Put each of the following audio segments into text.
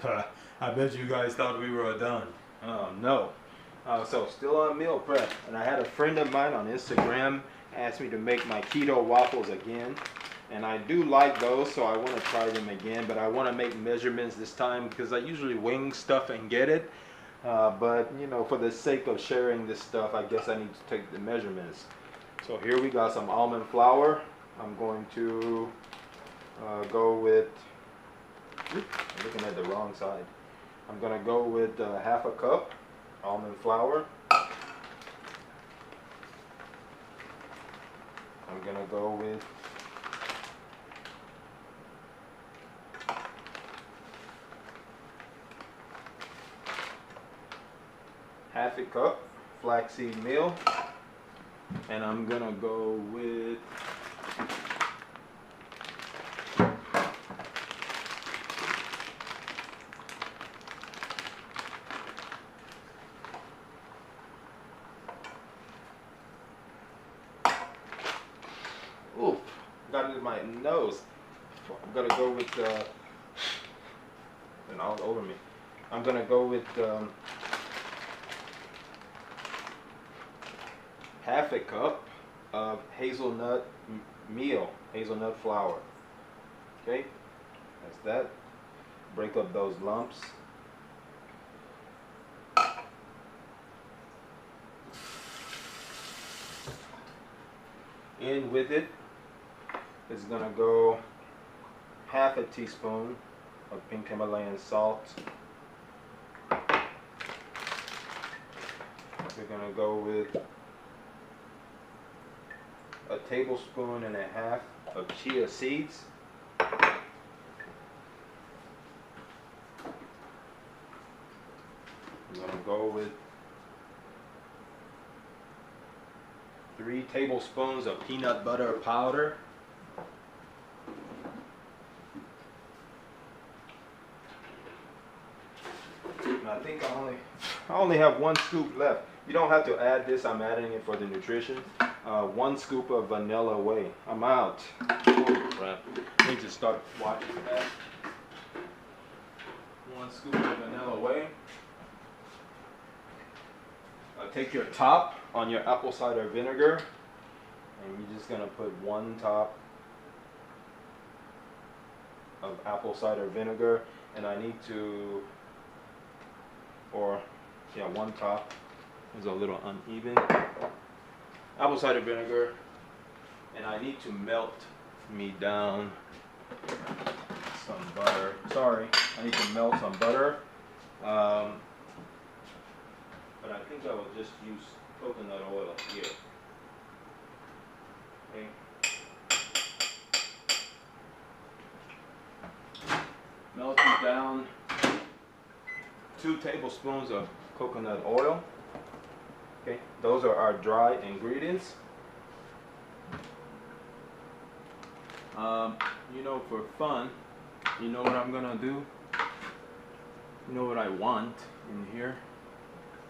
I bet you guys thought we were done. No. So still on meal prep, and I had a friend of mine on Instagram ask me to make my keto waffles again, and I do like those, so I want to try them again, but I want to make measurements this time because I usually wing stuff and get it, but you know, for the sake of sharing this stuff, I guess I need to take the measurements. So here we got some almond flour. I'm going to go with, I'm looking at the wrong side. I'm going to go with half a cup almond flour. I'm going to go with half a cup flaxseed meal. And I'm going to go with oof, got it in my nose. I'm gonna go with and all over me. I'm gonna go with half a cup of hazelnut meal, hazelnut flour. Okay, that's that. Break up those lumps. In with it is gonna go half a teaspoon of pink Himalayan salt. We're gonna go with a tablespoon and a half of chia seeds. I'm gonna go with 3 tablespoons of peanut butter powder. And I think I only have 1 scoop left. You don't have to add this, I'm adding it for the nutrition. 1 scoop of vanilla whey. I'm out. Holy crap. I need to start watching that. 1 scoop of vanilla whey. Take your top on your apple cider vinegar, and you're just gonna put 1 top of apple cider vinegar, and I need to, or yeah, 1 top is a little uneven. Apple cider vinegar, and I need to melt me down some butter. Sorry, I need to melt some butter. But I think I will just use coconut oil here. Okay. Melting down 2 tablespoons of coconut oil. Okay, those are our dry ingredients. You know, for fun, you know what I'm gonna do? You know what I want in here?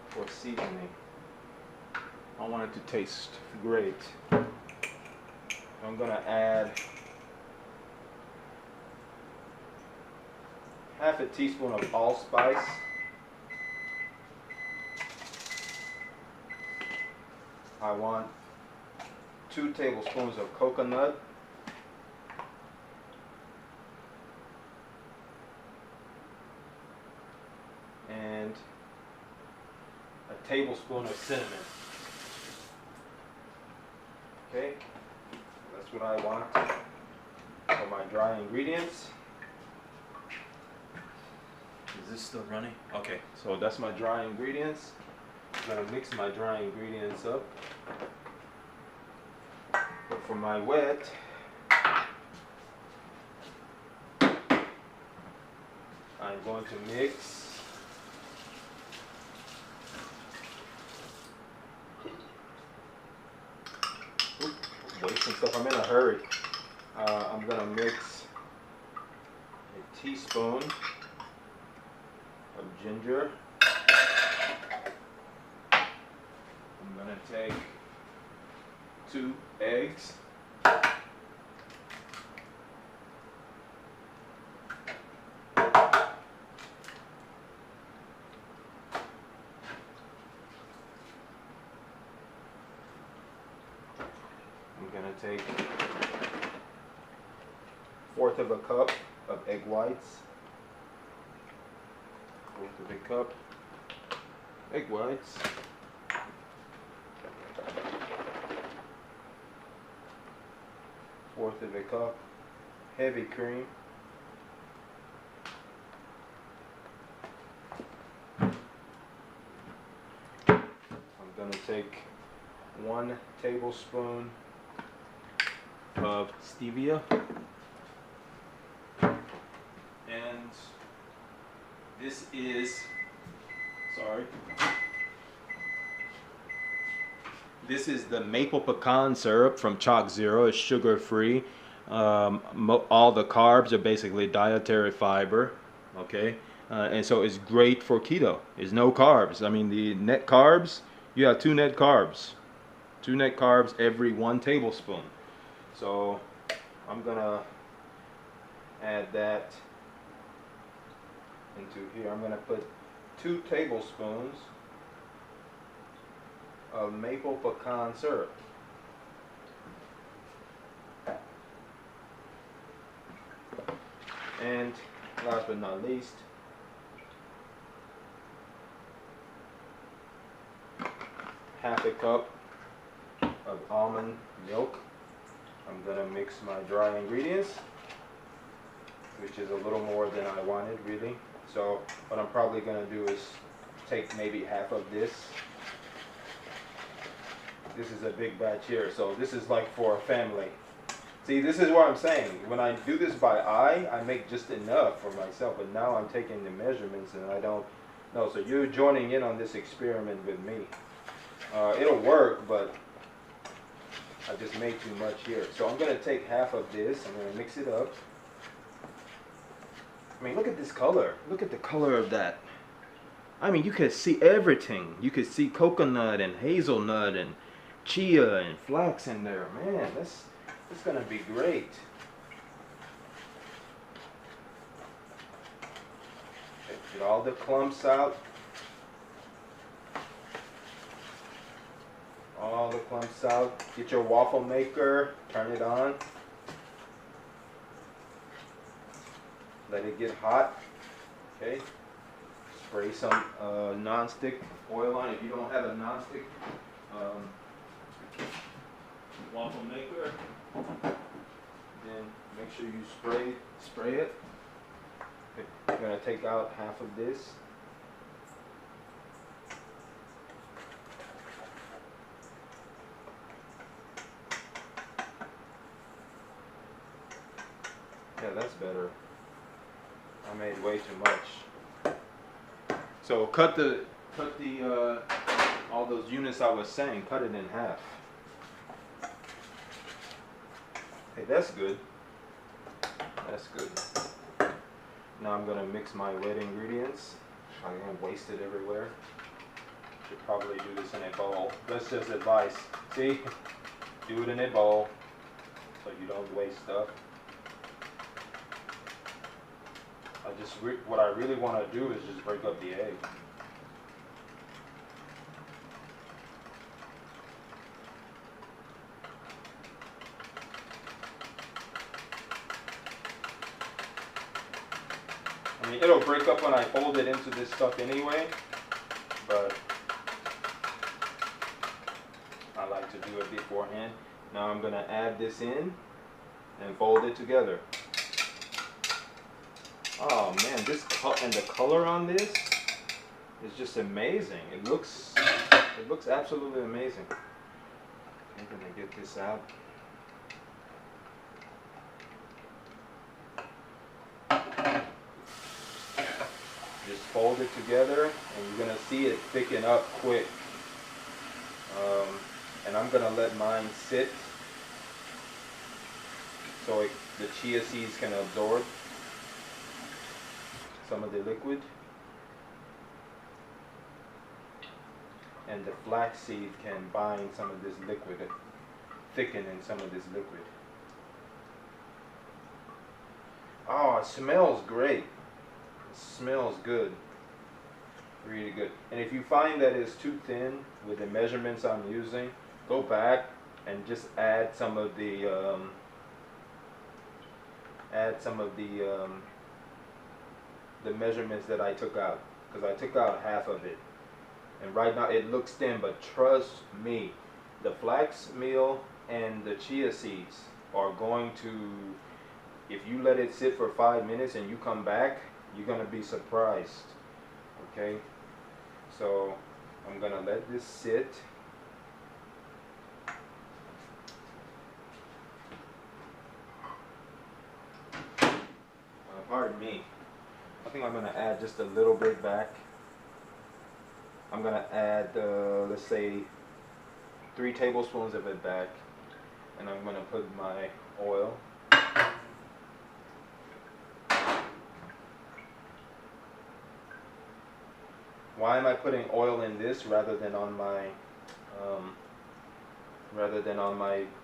For seasoning. I want it to taste great. I'm gonna add half a teaspoon of allspice. I want 2 tablespoons of coconut. And a tablespoon of cinnamon. Okay, that's what I want for my dry ingredients. Is this still running? Okay, so that's my dry ingredients. I'm gonna mix my dry ingredients up. But for my wet, I'm going to mix wasting stuff. I'm in a hurry. I'm gonna mix a teaspoon of ginger. I'm gonna take 2 eggs. gonna take 1/4 of a cup of egg whites. 1/4 of a cup egg whites. 1/4 of a cup heavy cream. I'm gonna take 1 tablespoon of stevia, and this is, this is the maple pecan syrup from Chalk Zero. It's sugar free. All the carbs are basically dietary fiber, okay? And so it's great for keto. It's no carbs. I mean, the net carbs, you have 2 net carbs. 2 net carbs every 1 tablespoon. So I'm gonna add that into here. I'm gonna put 2 tablespoons of maple pecan syrup. And last but not least, half a cup of almond milk. I'm gonna mix my dry ingredients, which is a little more than I wanted, really. So what I'm probably gonna do is take maybe half of this. This is a big batch here, so this is like for a family. See, this is what I'm saying. When I do this by eye, I make just enough for myself, but now I'm taking the measurements and I don't know. So you're joining in on this experiment with me. It'll work, but I just made too much here. So I'm gonna take half of this, I'm gonna mix it up. I mean, look at this color. Look at the color of that. I mean, you could see everything. You could see coconut and hazelnut and chia and flax in there. Man, this is gonna be great. Get all the clumps out. All the clumps out. Get your waffle maker, turn it on. Let it get hot. Okay. Spray some non-stick oil on it. If you don't have a non-stick waffle maker, then make sure you spray it. Okay. I'm gonna take out half of this. Yeah, that's better. I made way too much. So cut the all those units I was saying, cut it in half. Hey, that's good. That's good. Now I'm gonna mix my wet ingredients. I'm gonna waste it everywhere. Should probably do this in a bowl. That's just advice. See? Do it in a bowl so you don't waste stuff. What I really want to do is just break up the egg. I mean, it'll break up when I fold it into this stuff anyway, but I like to do it beforehand. Now I'm going to add this in and fold it together. Oh man, and the color on this is just amazing. It looks absolutely amazing. I'm gonna get this out. Just fold it together, and you're gonna see it thicken up quick. And I'm gonna let mine sit so the chia seeds can absorb some of the liquid, and the flax seed can bind some of this liquid, thicken in some of this liquid. Oh, it smells great. It smells good. Really good. And if you find that it's too thin with the measurements I'm using, go back and just add some of the the measurements that I took out, because I took out half of it. And right now it looks thin, but trust me, the flax meal and the chia seeds are going to, if you let it sit for 5 minutes and you come back, you're gonna be surprised. Okay, so I'm gonna let this sit. Pardon me. I think I'm gonna add just a little bit back. I'm gonna add, let's say, 3 tablespoons of it back, and I'm gonna put my oil. Why am I putting oil in this rather than on my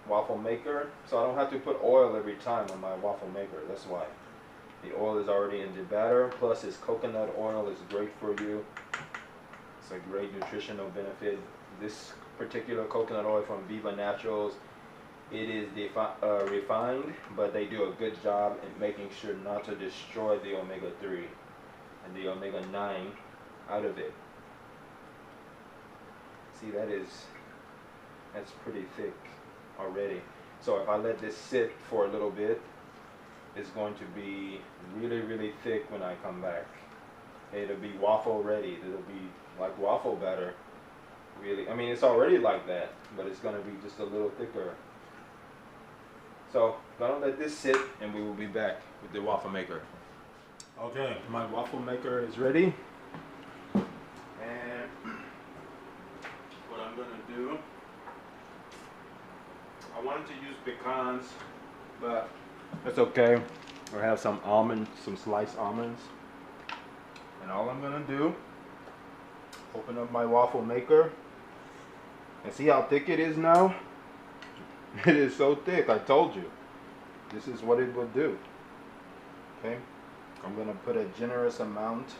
waffle maker? So I don't have to put oil every time on my waffle maker. That's why. The oil is already in the batter, plus it's coconut oil. Is great for you. It's a great nutritional benefit. This particular coconut oil from Viva Naturals, it is refined, but they do a good job in making sure not to destroy the omega-3 and the omega-9 out of it. See, that's pretty thick already. So if I let this sit for a little bit, it's going to be really, really thick when I come back. It'll be waffle ready. It'll be like waffle batter. Really, I mean, it's already like that, but it's going to be just a little thicker. So gonna let this sit, and we will be back with the waffle maker. Okay, my waffle maker is ready. And what I'm gonna do, I wanted to use pecans, but it's okay. I have some almonds, some sliced almonds. And all I'm gonna do, open up my waffle maker, and see how thick it is now? It is so thick, I told you. This is what it will do. Okay, I'm gonna put a generous amount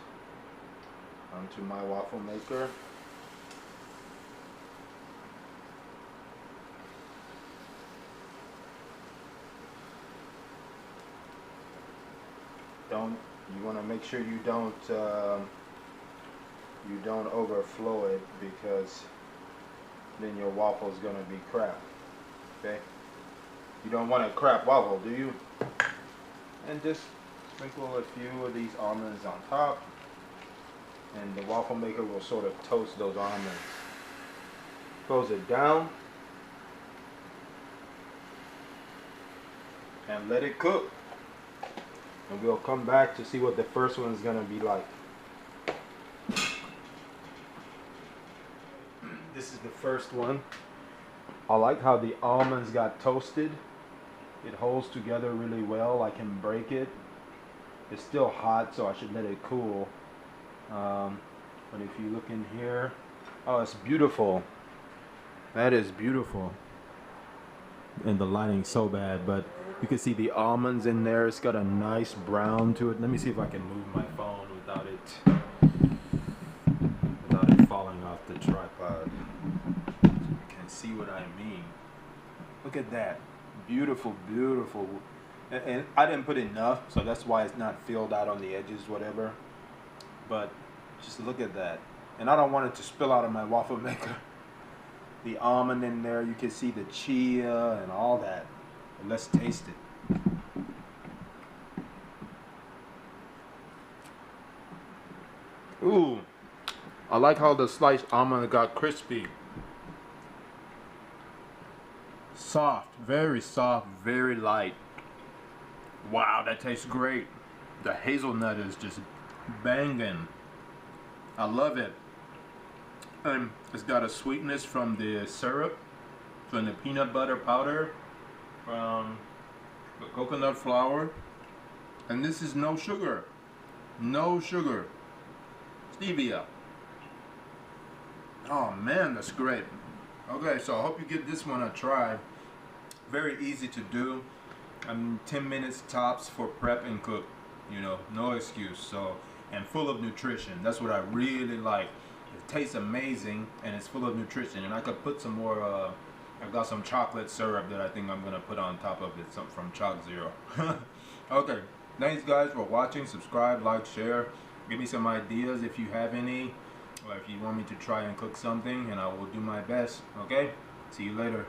onto my waffle maker. You want to make sure you don't overflow it, because then your waffle is gonna be crap. Okay, you don't want a crap waffle, do you? And just sprinkle a few of these almonds on top, and the waffle maker will sort of toast those almonds. Close it down and let it cook. And we'll come back to see what the first one is gonna be like. This is the first one. I like how the almonds got toasted. It holds together really well. I can break it. It's still hot, so I should let it cool. But if you look in here, oh, it's beautiful. That is beautiful. And the lighting's so bad, but you can see the almonds in there. It's got a nice brown to it. Let me see if I can move my phone without it falling off the tripod. You can see what I mean. Look at that. Beautiful, beautiful. And I didn't put enough, so that's why it's not filled out on the edges, whatever. But just look at that. And I don't want it to spill out of my waffle maker. The almond in there, you can see the chia and all that. And let's taste it. Ooh, I like how the sliced almond got crispy. Soft, very light. Wow, that tastes great. The hazelnut is just banging. I love it. And it's got a sweetness from the syrup, from the peanut butter powder, from the coconut flour. And this is no sugar. No sugar. Stevia. Oh man, that's great. Okay, so I hope you give this one a try. Very easy to do. 10 minutes tops for prep and cook. You know, no excuse. So, and full of nutrition. That's what I really like. It tastes amazing, and it's full of nutrition. And I could put some more I've got some chocolate syrup that I think I'm gonna put on top of it, some from Chalk Zero. Okay, thanks guys for watching. Subscribe, like, share. Give me some ideas if you have any, or if you want me to try and cook something, and I will do my best. Okay, see you later.